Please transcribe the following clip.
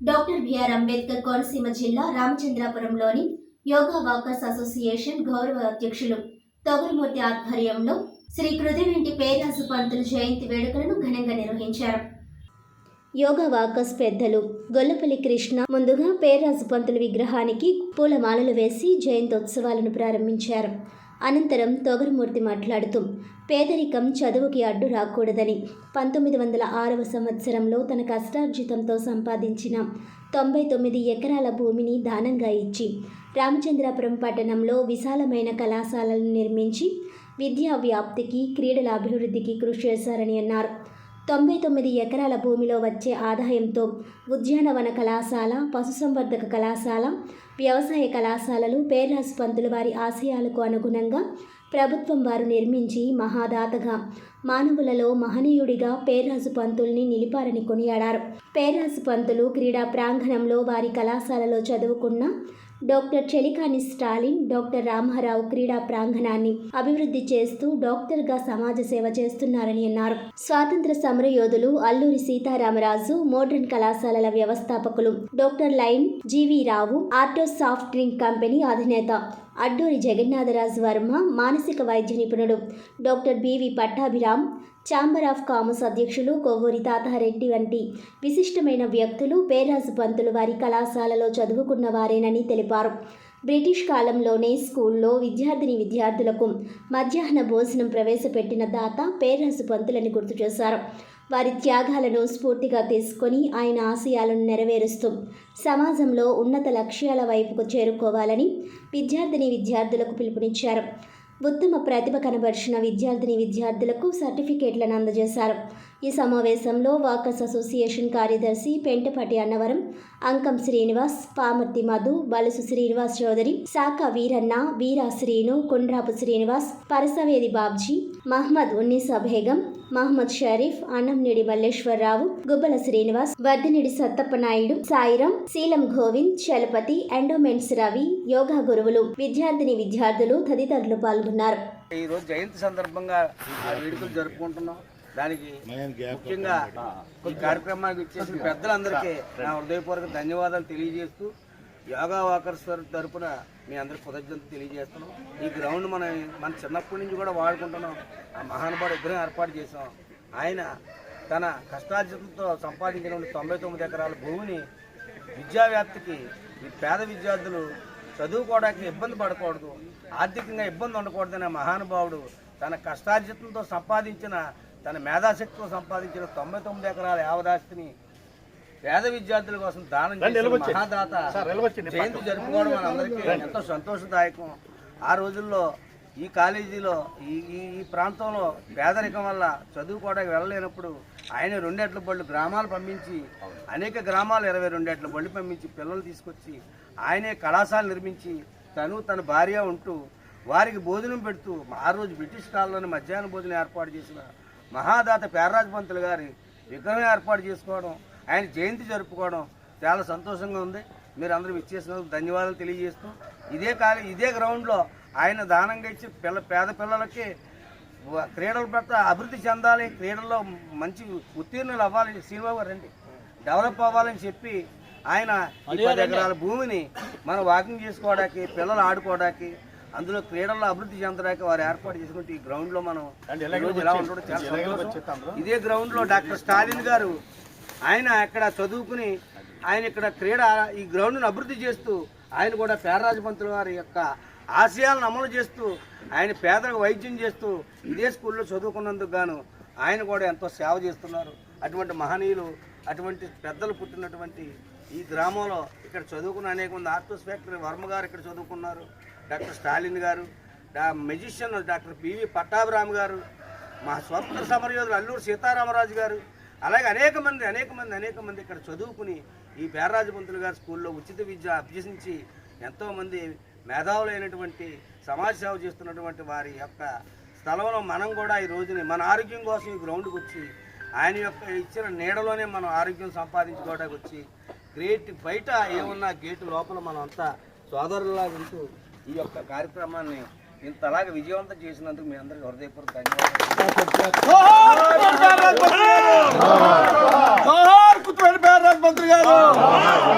Doctor BR Ambedkar Konaseema జిల్లా రామచంద్రాపురంలోని yoga walkers association గౌరవ అధ్యక్షులు తొగరమూర్తి ఆధ్వర్యంలో శ్రీ కృదివెంటి పేర్రాజు పంతులు జయంతి వేడుకలను ఘనంగా నిర్వహించారు. యోగా వాకర్స్ పెద్దలు గొల్లపల్లి కృష్ణ ముందుగా పేర్రాజు పంతులు విగ్రహానికి పూలమాలలు వేసి జయంతోత్సవాలను ప్రారంభించారు. అనంతరం తొగరమూర్తి మాట్లాడుతూ పేదరికం చదువుకి అడ్డు రాకూడదని 1906వ సంవత్సరంలో తన కష్టార్జితంతో సంపాదించిన 99 ఎకరాల భూమిని దానంగా ఇచ్చి రామచంద్రాపురం పట్టణంలో విశాలమైన కళాశాలను నిర్మించి విద్యా వ్యాప్తికి క్రీడల అభివృద్ధికి కృషి చేశారని అన్నారు. 99 ఎకరాల భూమిలో వచ్చే ఆదాయంతో ఉద్యానవన కళాశాల, పశుసంవర్ధక కళాశాల, వ్యవసాయ కళాశాలలు పేర్రాజు పంతులు వారి ఆశయాలకు అనుగుణంగా ప్రభుత్వం వారు నిర్మించి మహాదాతగా మానవులలో మహనీయుడిగా పేర్రాజు పంతుల్ని నిలిపారని కొనియాడారు. పేర్రాజు పంతులు క్రీడా ప్రాంగణంలో వారి కళాశాలలో చదువుకున్న డాక్టర్ చెలికాని స్టాలిన్, డాక్టర్ రామారావు క్రీడా ప్రాంగణాన్ని అభివృద్ధి చేస్తూ డాక్టర్గా సమాజ సేవ చేస్తున్నారని అన్నారు. స్వాతంత్ర సమరయోధులు అల్లూరి సీతారామరాజు మోడ్రన్ కళాశాలల వ్యవస్థాపకులు డాక్టర్ లైన్ జీవి రావు, ఆర్టో సాఫ్ట్ డ్రింక్ కంపెనీ అధినేత అడ్డూరి జగన్నాథరాజు వర్మ, మానసిక వైద్య నిపుణుడు doctor B V Pattabhiram, chamber of commerce అధ్యక్షులు కొవ్వూరి తాతారెడ్డి వంటి విశిష్టమైన వ్యక్తులు పేర్రాజు పంతులు వారి కళాశాలలో చదువుకున్న వారేనని తెలిపారు. బ్రిటిష్ కాలంలోనే స్కూల్లో విద్యార్థులకు మధ్యాహ్న భోజనం ప్రవేశపెట్టిన దాత పేర్రాజు పంతులని గుర్తు చేశారు. వారి త్యాగాలను స్ఫూర్తిగా తీసుకొని ఆయన ఆశయాలను నెరవేరుస్తూ సమాజంలో ఉన్నత లక్ష్యాల వైపుకు చేరుకోవాలని విద్యార్థులకు పిలుపునిచ్చారు. ఉత్తమ ప్రతిభ కనబరిచిన విద్యార్థులకు సర్టిఫికేట్లను అందజేశారు. ఈ సమావేశంలో వాకర్స్ అసోసియేషన్ కార్యదర్శి పెంటపాటి అన్నవరం, అంకం శ్రీనివాస్, పామర్తి మధు, బలుసు శ్రీనివాస్ చౌదరి, శాఖ వీరన్న, వీరా శ్రీను, కుండ్రాపు శ్రీనివాస్, పరసవేది బాబ్జీ, మహమ్మద్ ఉన్నీసా బేగం, మహమ్మద్ షరీఫ్, అన్నంనేడి మల్లేశ్వరరావు, గుబ్బల శ్రీనివాస్, వర్ధనిడి సత్తప్ప నాయుడు, సాయిరం, శీలం గోవింద్, చలపతి, ఎండోమెంట్స్ రవి, యోగా గురువులు, విద్యార్థులు తదితరులు పాల్గొన్నారు. ఈ రోజు జయంతి సందర్భంగా వేడుకలు జరుపుకుంటున్నాం. దానికి ముఖ్యంగా ఈ కార్యక్రమానికి ఇచ్చేసిన పెద్దలందరికీ నా హృదయపూర్వక ధన్యవాదాలు తెలియజేస్తూ యోగా వాకర్స్ తరపున మీ అందరికి కృతజ్ఞత తెలియజేస్తున్నాం. ఈ గ్రౌండ్ మన చిన్నప్పటి నుంచి కూడా వాడుకుంటున్నాం. ఆ మహానుభావుడు విగ్రహం ఏర్పాటు చేసాం. ఆయన తన కష్టార్జితంతో సంపాదించిన 99 ఎకరాల భూమిని విద్యావ్యాప్తికి ఈ పేద విద్యార్థులు చదువుకోవడానికి ఇబ్బంది పడకూడదు, ఆర్థికంగా ఇబ్బంది ఉండకూడదనే మహానుభావుడు తన కష్టార్జితంతో సంపాదించిన, తన మేధాశక్తితో సంపాదించిన 99 ఎకరాల యావదాస్తిని పేద విద్యార్థుల కోసం దానం చేసిన మహాదాత జయంతి జరుపుకోవడం మనందరికీ ఎంతో సంతోషదాయకం. ఆ రోజుల్లో ఈ కాలేజీలో ఈ ప్రాంతంలో పేదరికం వల్ల చదువుకోవడానికి వెళ్ళలేనప్పుడు ఆయన 2 ఎడ్ల బళ్ళు గ్రామాలు పంపించి, అనేక గ్రామాలు 22 ఎడ్ల బళ్ళు పంపించి పిల్లలు తీసుకొచ్చి ఆయనే కళాశాల నిర్మించి తన భార్య ఉంటూ వారికి భోజనం పెడుతూ ఆ రోజు బ్రిటిష్ కాలంలోని మధ్యాహ్న భోజనం ఏర్పాటు చేసిన మహాదాత పేర్రాజు పంతులు గారి విగ్రహం ఏర్పాటు చేసుకోవడం, ఆయన జయంతి జరుపుకోవడం చాలా సంతోషంగా ఉంది. మీరు అందరూ ఇచ్చేసినందుకు ధన్యవాదాలు తెలియజేస్తూ ఇదే గ్రౌండ్లో ఆయన దానంగా ఇచ్చి పేద పిల్లలకి క్రీడలు పట్ల అభివృద్ధి చెందాలి, క్రీడల్లో మంచి ఉత్తీర్ణులు అవ్వాలి, శ్రీబాబు రండి డెవలప్ అవ్వాలని చెప్పి ఆయన 10 ఎకరాల భూమిని మనం వాకింగ్ చేసుకోవడానికి, పిల్లలు ఆడుకోవడానికి, అందులో క్రీడల్లో అభివృద్ధి చెందడానికి వారు ఏర్పాటు చేసుకుంటే ఈ గ్రౌండ్లో మనం ఎలా ఉండడం చాలా సంతోషం. ఇదే గ్రౌండ్లో డాక్టర్ స్టాలిన్ గారు ఆయన ఇక్కడ చదువుకుని ఆయన ఇక్కడ ఈ గ్రౌండ్ను అభివృద్ధి చేస్తూ ఆయన కూడా పేర్రాజు పంతులు వారి యొక్క ఆశయాలను అమలు చేస్తూ ఆయన పేదలకు వైద్యం చేస్తూ ఇదే స్కూల్లో చదువుకున్నందుకు గాను ఆయన కూడా ఎంతో సేవ చేస్తున్నారు. అటువంటి మహనీయులు, అటువంటి పెద్దలు పుట్టినటువంటి ఈ గ్రామంలో ఇక్కడ చదువుకున్న అనేక మంది ఆర్టోస్ ఫ్యాక్టరీ వర్మ గారు ఇక్కడ చదువుకున్నారు, డాక్టర్ స్టాలిన్ గారు, మెజిషియన్ డాక్టర్ బివి పట్టాభిరామ్ గారు, మా స్వాతంత్ర సమరయోధులు అల్లూరి సీతారామరాజు గారు, అలాగే అనేక మంది ఇక్కడ చదువుకుని ఈ పేర్రాజు పంతులు గారి స్కూల్లో ఉచిత విద్య అభ్యసించి ఎంతోమంది మేధావులైనటువంటి సమాజ సేవ చేస్తున్నటువంటి వారి యొక్క స్థలంలో మనం కూడా ఈ రోజుని మన ఆరోగ్యం కోసం ఈ గ్రౌండ్కి వచ్చి ఆయన యొక్క ఇచ్చిన నీడలోనే మనం ఆరోగ్యం సంపాదించుకోవడానికి వచ్చి బయట ఏమన్నా గేటు లోపల మనం అంతా సోదరులా ఉంటూ ఈ యొక్క కార్యక్రమాన్ని ఇంతలాగా విజయవంతం చేసినందుకు మీ అందరికీ హృదయపూర్వక ధన్యవాదాలు. పేర్రాజు పంతులు గారు